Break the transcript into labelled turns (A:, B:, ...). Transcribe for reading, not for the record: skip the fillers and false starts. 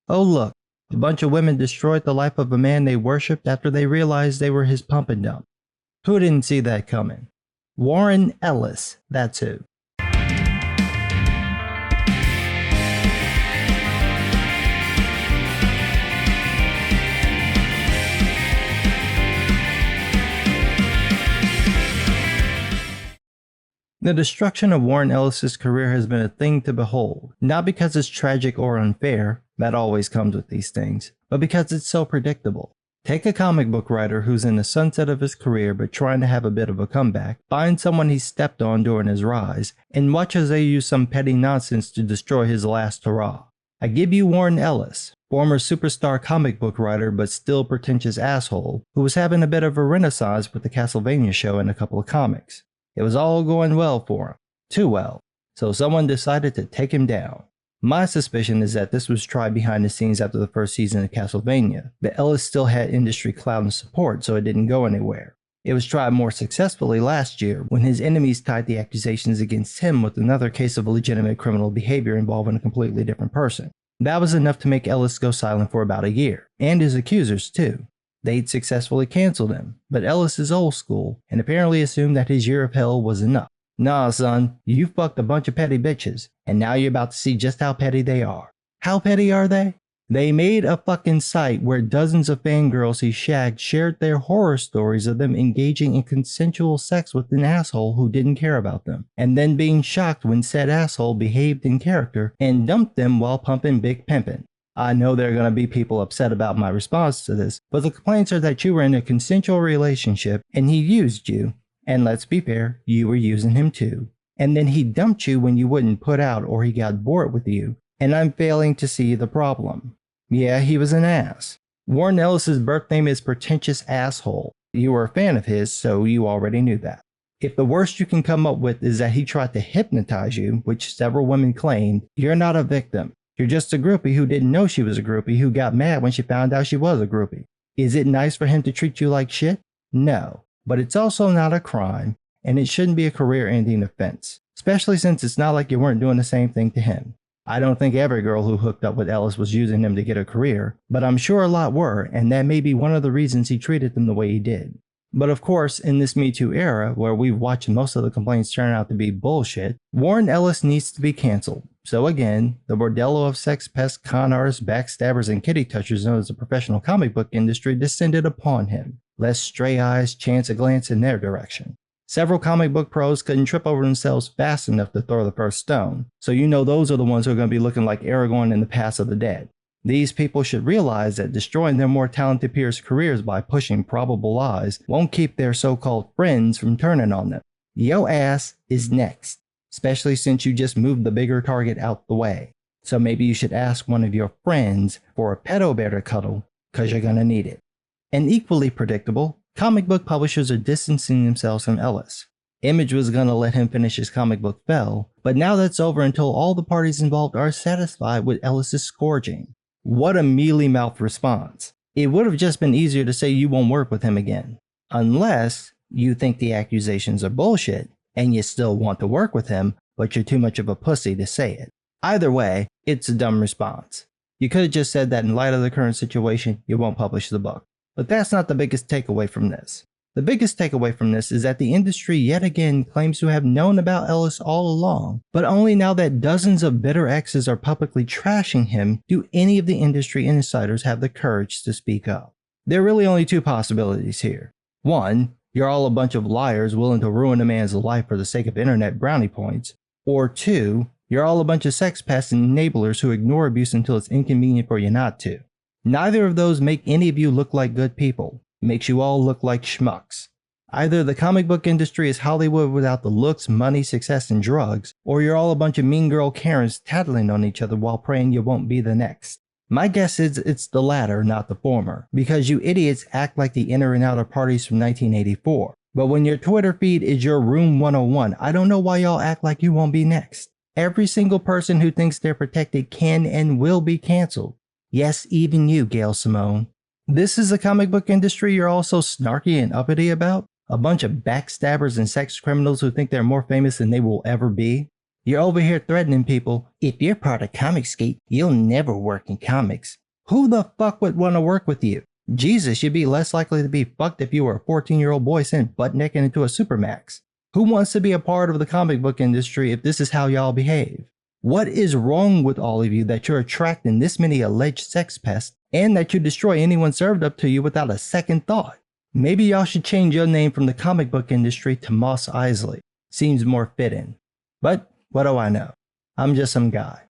A: Oh look, a bunch of women destroyed the life of a man they worshipped after they realized they were his pump and dump. Who didn't see that coming? Warren Ellis, that's who. The destruction of Warren Ellis' career has been a thing to behold, not because it's tragic or unfair, that always comes with these things, but because it's so predictable. Take a comic book writer who's in the sunset of his career but trying to have a bit of a comeback, find someone he stepped on during his rise, and watch as they use some petty nonsense to destroy his last hurrah. I give you Warren Ellis, former superstar comic book writer but still pretentious asshole, who was having a bit of a renaissance with the Castlevania show and a couple of comics. It was all going well for him. Too well. So someone decided to take him down. My suspicion is that this was tried behind the scenes after the first season of Castlevania, but Ellis still had industry clout and support, so it didn't go anywhere. It was tried more successfully last year when his enemies tied the accusations against him with another case of legitimate criminal behavior involving a completely different person. That was enough to make Ellis go silent for about a year, and his accusers too. They'd successfully canceled him, but Ellis is old school and apparently assumed that his year of hell was enough. Nah, son, you fucked a bunch of petty bitches, and now you're about to see just how petty they are. How petty are they? They made a fucking site where dozens of fangirls he shagged shared their horror stories of them engaging in consensual sex with an asshole who didn't care about them, and then being shocked when said asshole behaved in character and dumped them while pumping Big Pimpin'. I know there are going to be people upset about my response to this, but the complaints are that you were in a consensual relationship and he used you, and let's be fair, you were using him too. And then he dumped you when you wouldn't put out or he got bored with you, and I'm failing to see the problem. Yeah, he was an ass. Warren Ellis' birth name is Pretentious Asshole. You were a fan of his, so you already knew that. If the worst you can come up with is that he tried to hypnotize you, which several women claimed, you're not a victim. You're just a groupie who didn't know she was a groupie who got mad when she found out she was a groupie. Is it nice for him to treat you like shit? No. But it's also not a crime, and it shouldn't be a career-ending offense. Especially since it's not like you weren't doing the same thing to him. I don't think every girl who hooked up with Ellis was using him to get a career, but I'm sure a lot were, and that may be one of the reasons he treated them the way he did. But of course, in this Me Too era, where we've watched most of the complaints turn out to be bullshit, Warren Ellis needs to be cancelled. So again, the bordello of sex pests, con artists, backstabbers, and kitty touchers known as the professional comic book industry descended upon him, lest stray eyes chance a glance in their direction. Several comic book pros couldn't trip over themselves fast enough to throw the first stone, so you know those are the ones who are going to be looking like Aragorn in the Pass of the Dead. These people should realize that destroying their more talented peers' careers by pushing probable lies won't keep their so-called friends from turning on them. Yo ass is next, especially since you just moved the bigger target out the way. So maybe you should ask one of your friends for a pedo bear to cuddle, cause you're gonna need it. And equally predictable, comic book publishers are distancing themselves from Ellis. Image was gonna let him finish his comic book Fell, but now that's over until all the parties involved are satisfied with Ellis' scourging. What a mealy-mouthed response. It would have just been easier to say you won't work with him again. Unless you think the accusations are bullshit, and you still want to work with him, but you're too much of a pussy to say it. Either way, it's a dumb response. You could have just said that in light of the current situation, you won't publish the book. But that's not the biggest takeaway from this. The biggest takeaway from this is that the industry yet again claims to have known about Ellis all along, but only now that dozens of bitter exes are publicly trashing him do any of the industry insiders have the courage to speak up. There are really only two possibilities here. One, you're all a bunch of liars willing to ruin a man's life for the sake of internet brownie points. Or two, you're all a bunch of sex pests and enablers who ignore abuse until it's inconvenient for you not to. Neither of those make any of you look like good people. Makes you all look like schmucks. Either the comic book industry is Hollywood without the looks, money, success, and drugs, or you're all a bunch of mean girl Karens tattling on each other while praying you won't be the next. My guess is it's the latter, not the former, because you idiots act like the inner and outer parties from 1984. But when your Twitter feed is your Room 101, I don't know why y'all act like you won't be next. Every single person who thinks they're protected can and will be cancelled. Yes, even you, Gail Simone. This is the comic book industry you're all so snarky and uppity about? A bunch of backstabbers and sex criminals who think they're more famous than they will ever be? You're over here threatening people, if you're part of Comicsgate, you'll never work in comics. Who the fuck would want to work with you? Jesus, you'd be less likely to be fucked if you were a 14-year-old boy sent butt naked into a Supermax. Who wants to be a part of the comic book industry if this is how y'all behave? What is wrong with all of you that you're attracting this many alleged sex pests and that you destroy anyone served up to you without a second thought? Maybe y'all should change your name from the comic book industry to Moss Isley. Seems more fitting. But what do I know? I'm just some guy.